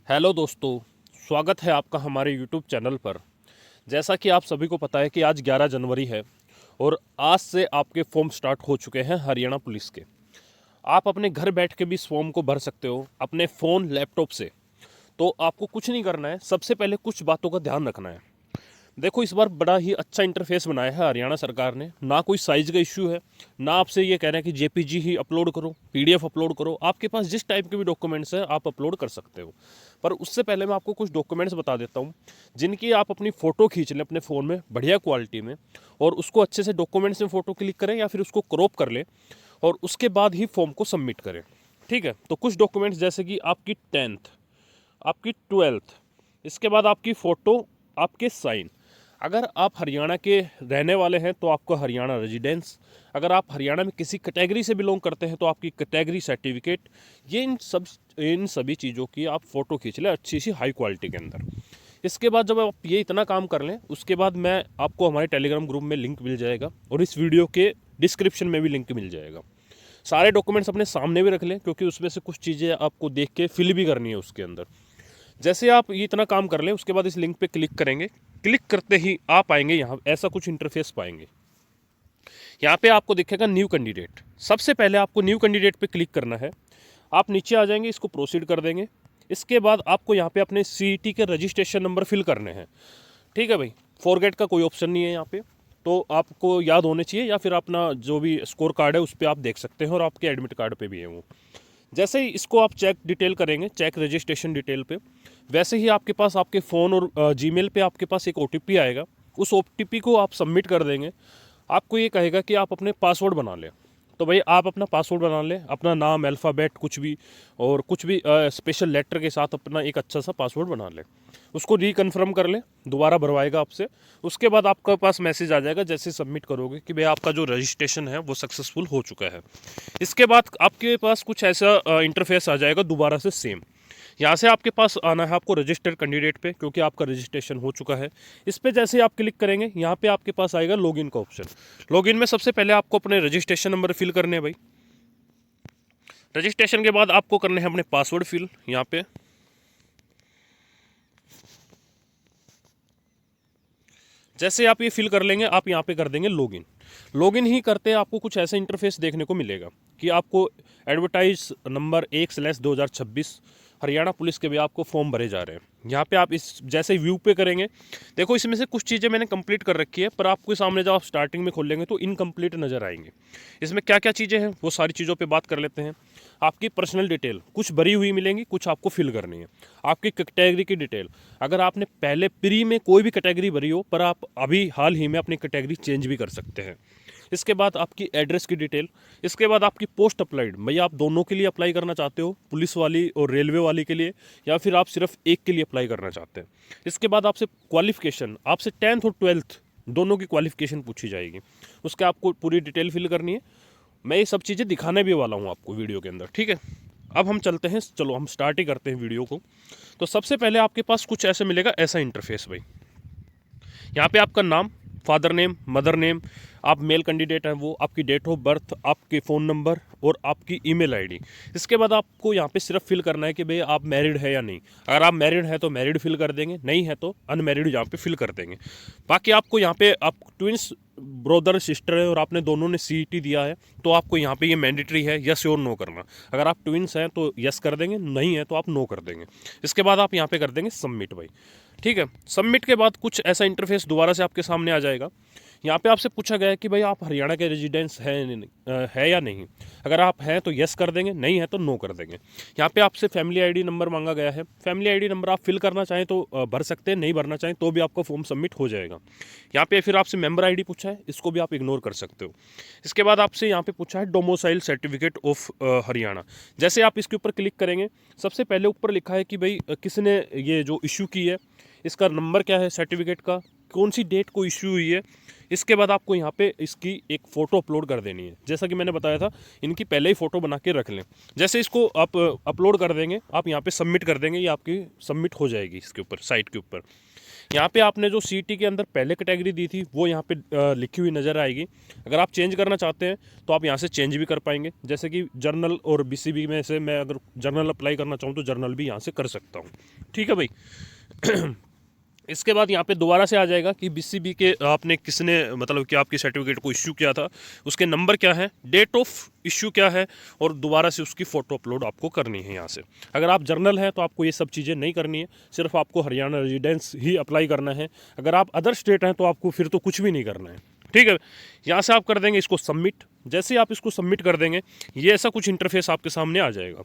Hello दोस्तों, स्वागत है आपका हमारे यूट्यूब चैनल पर। जैसा कि आप सभी को पता है कि आज 11 जनवरी है और आज से आपके फॉर्म स्टार्ट हो चुके हैं हरियाणा पुलिस के। आप अपने घर बैठ के भी इस फॉर्म को भर सकते हो अपने फ़ोन लैपटॉप से। तो आपको कुछ नहीं करना है, सबसे पहले कुछ बातों का ध्यान रखना है। देखो, इस बार बड़ा ही अच्छा इंटरफेस बनाया है हरियाणा सरकार ने। ना कोई साइज़ का इश्यू है, ना आपसे ये कह रहे हैं कि जेपीजी ही अपलोड करो, पीडीएफ अपलोड करो। आपके पास जिस टाइप के भी डॉक्यूमेंट्स हैं आप अपलोड कर सकते हो। पर उससे पहले मैं आपको कुछ डॉक्यूमेंट्स बता देता हूँ जिनकी आप अपनी फ़ोटो खींच लें अपने फ़ोन में बढ़िया क्वालिटी में, और उसको अच्छे से डॉक्यूमेंट्स में फ़ोटो क्लिक करें या फिर उसको क्रॉप कर लें और उसके बाद ही फॉर्म को सबमिट करें। ठीक है, तो कुछ डॉक्यूमेंट्स जैसे कि आपकी 10th, आपकी 12th, इसके बाद आपकी फ़ोटो, आपके साइन। अगर आप हरियाणा के रहने वाले हैं तो आपका हरियाणा रेजिडेंस, अगर आप हरियाणा में किसी कैटेगरी से बिलोंग करते हैं तो आपकी कैटेगरी सर्टिफिकेट। ये इन सभी चीज़ों की आप फ़ोटो खींच लें अच्छी सी हाई क्वालिटी के अंदर। इसके बाद जब आप ये इतना काम कर लें, उसके बाद मैं आपको हमारे टेलीग्राम ग्रुप में लिंक मिल जाएगा और इस वीडियो के डिस्क्रिप्शन में भी लिंक मिल जाएगा। सारे डॉक्यूमेंट्स अपने सामने भी रख लें क्योंकि उसमें से कुछ चीज़ें आपको देख के फिल भी करनी है उसके अंदर। जैसे आप ये इतना काम कर लें, उसके बाद इस लिंक पे क्लिक करेंगे। क्लिक करते ही आप आएंगे यहाँ, ऐसा कुछ इंटरफेस पाएंगे। यहाँ पे आपको दिखेगा न्यू कैंडिडेट। सबसे पहले आपको न्यू कैंडिडेट पे क्लिक करना है। आप नीचे आ जाएंगे, इसको प्रोसीड कर देंगे। इसके बाद आपको यहाँ पे अपने सीईटी के रजिस्ट्रेशन नंबर फिल करने हैं। ठीक है भाई, फॉरगेट का कोई ऑप्शन नहीं है यहाँ पे, तो आपको याद होने चाहिए, या फिर अपना जो भी स्कोर कार्ड है उस पर आप देख सकते हैं और आपके एडमिट कार्ड पे भी है वो। जैसे ही इसको आप चेक डिटेल करेंगे, चेक रजिस्ट्रेशन डिटेल पे, वैसे ही आपके पास आपके फ़ोन और जीमेल पे आपके पास एक ओटीपी आएगा। उस ओटीपी को आप सबमिट कर देंगे। आपको ये कहेगा कि आप अपने पासवर्ड बना लें। तो भाई आप अपना पासवर्ड बना लें, अपना नाम अल्फ़ाबेट कुछ भी, और कुछ भी स्पेशल लेटर के साथ अपना एक अच्छा सा पासवर्ड बना लें। उसको रीकन्फर्म कर लें, दोबारा भरवाएगा आपसे। उसके बाद आपके पास मैसेज आ जाएगा जैसे सबमिट करोगे कि भाई आपका जो रजिस्ट्रेशन है वो सक्सेसफुल हो चुका है। इसके बाद आपके पास कुछ ऐसा इंटरफेस आ जाएगा दोबारा से सेम। यहाँ से आपके पास आना है आपको रजिस्टर्ड कैंडिडेट पे, क्योंकि आपका रजिस्ट्रेशन हो चुका है। इस पे जैसे ही आप क्लिक करेंगे, यहाँ पे आपके पास आएगा लॉगिन का ऑप्शन। लॉगिन में सबसे पहले आपको अपने रजिस्ट्रेशन नंबर फिल करने हैं भाई। रजिस्ट्रेशन के बाद आपको करने हैं अपने पासवर्ड फिल। यहाँ पे जैसे आप ये फिल कर लेंगे, आप यहाँ पे कर देंगे लॉगिन। लॉगिन ही करते आपको कुछ ऐसा इंटरफेस देखने को मिलेगा कि आपको एडवर्टाइज नंबर 1/2026 हरियाणा पुलिस के भी आपको फॉर्म भरे जा रहे हैं। यहाँ पे आप इस जैसे व्यू पे करेंगे, देखो इसमें से कुछ चीज़ें मैंने कंप्लीट कर रखी है, पर आपके सामने जब आप स्टार्टिंग में खोलेंगे तो इनकम्प्लीट नज़र आएंगे। इसमें क्या क्या चीज़ें हैं वो सारी चीज़ों पे बात कर लेते हैं। आपकी पर्सनल डिटेल कुछ भरी हुई मिलेंगी, कुछ आपको फिल करनी है। आपकी कैटेगरी की डिटेल, अगर आपने पहले प्री में कोई भी कैटेगरी भरी हो पर आप अभी हाल ही में अपनी कैटेगरी चेंज भी कर सकते हैं। इसके बाद आपकी एड्रेस की डिटेल। इसके बाद आपकी पोस्ट अप्लाइड, भैया आप दोनों के लिए अप्लाई करना चाहते हो, पुलिस वाली और रेलवे वाली के लिए, या फिर आप सिर्फ एक के लिए अप्लाई करना चाहते हैं। इसके बाद आपसे क्वालिफिकेशन, आपसे 10th और 12th दोनों की क्वालिफिकेशन पूछी जाएगी। उसके आपको पूरी डिटेल फिल करनी है। मैं ये सब चीज़ें दिखाने भी वाला हूँ आपको वीडियो के अंदर। ठीक है, अब हम चलते हैं, चलो हम स्टार्ट ही करते हैं वीडियो को। तो सबसे पहले आपके पास कुछ ऐसे मिलेगा, ऐसा इंटरफेस भाई। यहाँ पे आपका नाम, फादर नेम, मदर नेम, आप मेल कैंडिडेट हैं वो, आपकी डेट ऑफ बर्थ, आपके फ़ोन नंबर और आपकी ईमेल आईडी। इसके बाद आपको यहाँ पे सिर्फ फिल करना है कि भाई आप मैरिड है या नहीं। अगर आप मैरिड है तो मैरिड फिल कर देंगे, नहीं है तो अनमैरिड यहाँ पे फिल कर देंगे। बाकी आपको यहाँ पे, आप ट्विंस ब्रदर सिस्टर है और आपने दोनों ने सीईटी दिया है, तो आपको यहाँ पे ये मैंडेटरी है यस और नो करना। अगर आप ट्विंस हैं तो यस कर देंगे, नहीं है तो आप नो कर देंगे। इसके बाद आप यहाँ पे कर देंगे सबमिट भाई। ठीक है, सबमिट के बाद कुछ ऐसा इंटरफेस दोबारा से आपके सामने आ जाएगा। यहाँ पे आपसे पूछा गया है कि भाई आप हरियाणा के रेजिडेंस है या नहीं। अगर आप हैं तो यस कर देंगे, नहीं है तो नो कर देंगे। यहाँ पे आपसे फैमिली आईडी नंबर मांगा गया है। फैमिली आईडी नंबर आप फिल करना चाहें तो भर सकते हैं, नहीं भरना चाहें तो भी आपका फॉर्म सबमिट हो जाएगा। यहाँ पे फिर आपसे मेंबर आईडी पूछा है, इसको भी आप इग्नोर कर सकते हो। इसके बाद आपसे यहाँ पे पूछा है डोमोसाइल सर्टिफिकेट ऑफ हरियाणा। जैसे आप इसके ऊपर क्लिक करेंगे, सबसे पहले ऊपर लिखा है कि भाई किसने ये जो इशू की है, इसका नंबर क्या है सर्टिफिकेट का, कौन सी डेट को इशू हुई है। इसके बाद आपको यहाँ पे इसकी एक फ़ोटो अपलोड कर देनी है। जैसा कि मैंने बताया था, इनकी पहले ही फ़ोटो बना के रख लें। जैसे इसको आप अपलोड कर देंगे, आप यहाँ पे सबमिट कर देंगे, ये आपकी सबमिट हो जाएगी इसके ऊपर, साइट के ऊपर। यहाँ पे आपने जो सीटी के अंदर पहले कैटेगरी दी थी वो यहाँ पे लिखी हुई नज़र आएगी। अगर आप चेंज करना चाहते हैं तो आप यहाँ से चेंज भी कर पाएंगे, जैसे कि जर्नल और बीसीबी में से मैं अगर जर्नल अप्लाई करना चाहूँ तो जर्नल भी यहाँ से कर सकता हूँ। ठीक है भाई। इसके बाद यहाँ पे दोबारा से आ जाएगा कि बीसीबी के आपने किसने मतलब कि आपकी सर्टिफिकेट को इश्यू किया था, उसके नंबर क्या है, डेट ऑफ इश्यू क्या है, और दोबारा से उसकी फ़ोटो अपलोड आपको करनी है यहाँ से। अगर आप जर्नल है तो आपको ये सब चीज़ें नहीं करनी है, सिर्फ आपको हरियाणा रेजिडेंस ही अप्लाई करना है। अगर आप अदर स्टेट हैं तो आपको फिर तो कुछ भी नहीं करना है। ठीक है, यहाँ से आप कर देंगे इसको सबमिट। जैसे आप इसको सबमिट कर देंगे ये ऐसा कुछ इंटरफेस आपके सामने आ जाएगा।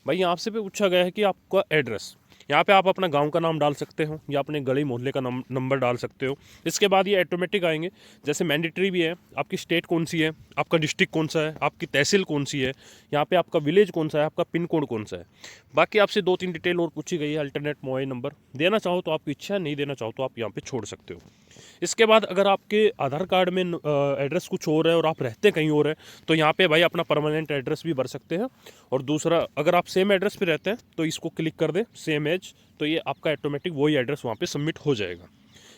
भाई यहाँ से पे पूछा गया है कि आपका एड्रेस, यहाँ पे आप अपना गांव का नाम डाल सकते हो या अपने गली मोहल्ले का नंबर डाल सकते हो। इसके बाद ये ऑटोमेटिक आएंगे, जैसे मैंडेटरी भी है, आपकी स्टेट कौन सी है, आपका डिस्ट्रिक्ट कौन सा है, आपकी तहसील कौन सी है, यहाँ पे आपका विलेज कौन सा है, आपका पिन कोड कौन सा है। बाकी आपसे 2-3 डिटेल और पूछी गई है। अल्टरनेट मोबाइल नंबर देना चाहो तो आपकी इच्छा, नहीं देना चाहो तो आप यहाँ पे छोड़ सकते हो। इसके बाद अगर आपके आधार कार्ड में एड्रेस कुछ और है और आप रहते कहीं और है तो यहाँ पे भाई अपना परमानेंट एड्रेस भी भर सकते हैं। और दूसरा, अगर आप सेम एड्रेस पे रहते हैं तो इसको क्लिक कर दें सेम एज, तो ये आपका ऑटोमेटिक वही एड्रेस वहाँ पे सबमिट हो जाएगा।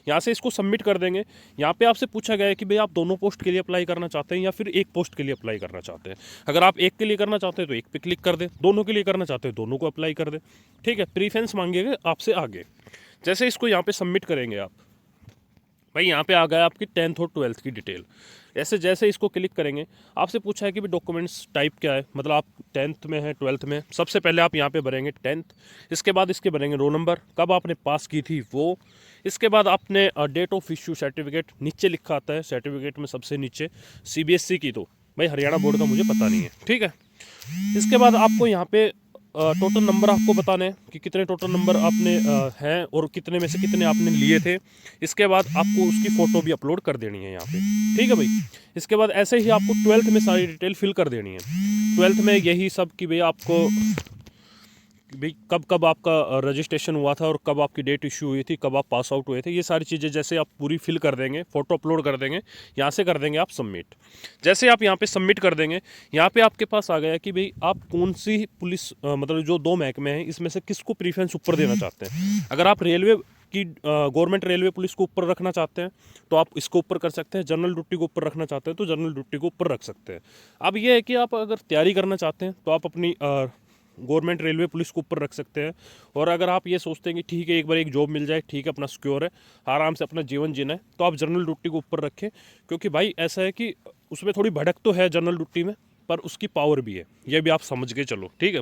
यहाँ से इसको सबमिट कर देंगे। यहाँ पे आपसे पूछा गया है कि भाई आप दोनों पोस्ट के लिए अप्लाई करना चाहते हैं या फिर एक पोस्ट के लिए अप्लाई करना चाहते हैं। अगर आप एक के लिए करना चाहते हैं तो एक पे क्लिक कर दें, दोनों के लिए करना चाहते हैं दोनों को अप्लाई कर दें। ठीक है, प्रीफरेंस मांगेगा आपसे आगे। जैसे इसको यहाँ पे सबमिट करेंगे आप, भाई यहाँ पे आ गया आपकी 10th और 12th की डिटेल। ऐसे जैसे इसको क्लिक करेंगे आपसे पूछा है कि भाई डॉक्यूमेंट्स टाइप क्या है, मतलब आप 10th में है 12th में। सबसे पहले आप यहाँ पे भरेंगे 10th, इसके बाद इसके भरेंगे रोल नंबर, कब आपने पास की थी वो। इसके बाद आपने डेट ऑफ इश्यू सर्टिफिकेट, नीचे लिखा आता है सर्टिफिकेट में सबसे नीचे CBSE की, तो भाई हरियाणा बोर्ड का मुझे पता नहीं है। ठीक है, इसके बाद आपको यहाँ पे टोटल नंबर आपको बताने हैं कि कितने टोटल नंबर आपने हैं और कितने में से कितने आपने लिए थे। इसके बाद आपको उसकी फ़ोटो भी अपलोड कर देनी है यहाँ पे। ठीक है भाई, इसके बाद ऐसे ही आपको 12th में सारी डिटेल फिल कर देनी है। 12th में यही सब कि भाई आपको भाई कब कब आपका रजिस्ट्रेशन हुआ था और कब आपकी डेट इशू हुई थी, कब आप पास आउट हुए थे, ये सारी चीज़ें जैसे आप पूरी फिल कर देंगे, फ़ोटो अपलोड कर देंगे, यहाँ से कर देंगे आप सबमिट। जैसे आप यहाँ पे सबमिट कर देंगे, यहाँ पे आपके पास आ गया कि भाई आप कौन सी पुलिस मतलब जो 2 महकमे हैं इसमें से किसको प्रीफरेंस ऊपर देना चाहते हैं। अगर आप रेलवे की गवर्नमेंट रेलवे पुलिस को ऊपर रखना चाहते हैं तो आप इसको ऊपर कर सकते हैं, जनरल ड्यूटी को ऊपर रखना चाहते हैं तो जनरल ड्यूटी को ऊपर रख सकते हैं। अब ये है कि आप अगर तैयारी करना चाहते हैं तो आप अपनी गवर्नमेंट रेलवे पुलिस को ऊपर रख सकते हैं। और अगर आप ये सोचते हैं कि ठीक है एक बार एक जॉब मिल जाए, ठीक है अपना सिक्योर है, आराम से अपना जीवन जीना है, तो आप जनरल ड्यूटी को ऊपर रखें। क्योंकि भाई ऐसा है कि उसमें थोड़ी भड़क तो है जनरल ड्यूटी में, पर उसकी पावर भी है, ये भी आप समझ के चलो। ठीक है,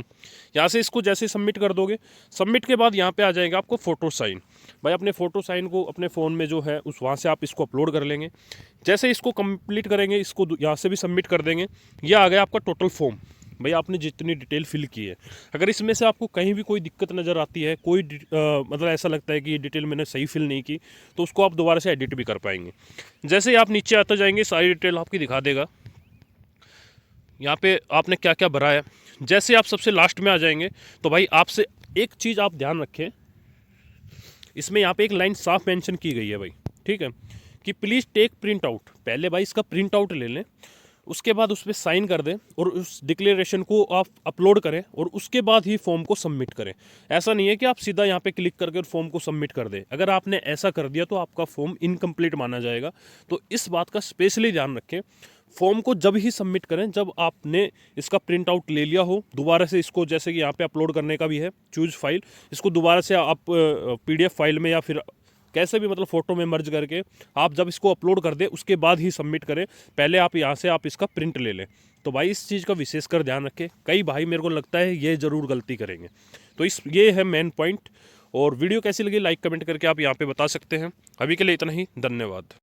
यहाँ से इसको जैसे सबमिट कर दोगे, सबमिट के बाद यहाँ पे आ जाएगा आपको फ़ोटो साइन। भाई अपने फ़ोटो साइन को अपने फ़ोन में जो है उस वहाँ से आप इसको अपलोड कर लेंगे। जैसे इसको कंप्लीट करेंगे, इसको यहाँ से भी सबमिट कर देंगे। ये आ गया आपका टोटल फॉर्म। भाई आपने जितनी डिटेल फिल की है, अगर इसमें से आपको कहीं भी कोई दिक्कत नज़र आती है, कोई मतलब ऐसा लगता है कि ये डिटेल मैंने सही फिल नहीं की, तो उसको आप दोबारा से एडिट भी कर पाएंगे। जैसे ही आप नीचे आते जाएंगे सारी डिटेल आपकी दिखा देगा यहाँ पे आपने क्या क्या भरा है। जैसे आप सबसे लास्ट में आ जाएंगे तो भाई आपसे एक चीज़ आप ध्यान रखें, इसमें यहाँ पे एक लाइन साफ मेंशन की गई है भाई। ठीक है, कि प्लीज़ टेक प्रिंट आउट। पहले भाई इसका प्रिंट आउट ले लें, उसके बाद उस पर साइन कर दें और उस डिक्लेरेशन को आप अपलोड करें और उसके बाद ही फॉर्म को सबमिट करें। ऐसा नहीं है कि आप सीधा यहाँ पे क्लिक करके फॉर्म को सबमिट कर दें। अगर आपने ऐसा कर दिया तो आपका फॉर्म इनकम्प्लीट माना जाएगा। तो इस बात का स्पेशली ध्यान रखें, फॉर्म को जब ही सबमिट करें जब आपने इसका प्रिंट आउट ले लिया हो। दोबारा से इसको, जैसे कि यहाँ पे अपलोड करने का भी है चूज फाइल, इसको दोबारा से आप PDF फाइल में या फिर कैसे भी मतलब फ़ोटो में मर्ज करके आप जब इसको अपलोड कर दें उसके बाद ही सबमिट करें। पहले आप यहाँ से आप इसका प्रिंट ले लें। तो भाई इस चीज़ का विशेषकर ध्यान रखें, कई भाई मेरे को लगता है ये ज़रूर गलती करेंगे। तो ये है मेन पॉइंट। और वीडियो कैसी लगी लाइक कमेंट करके आप यहाँ पे बता सकते हैं। अभी के लिए इतना ही, धन्यवाद।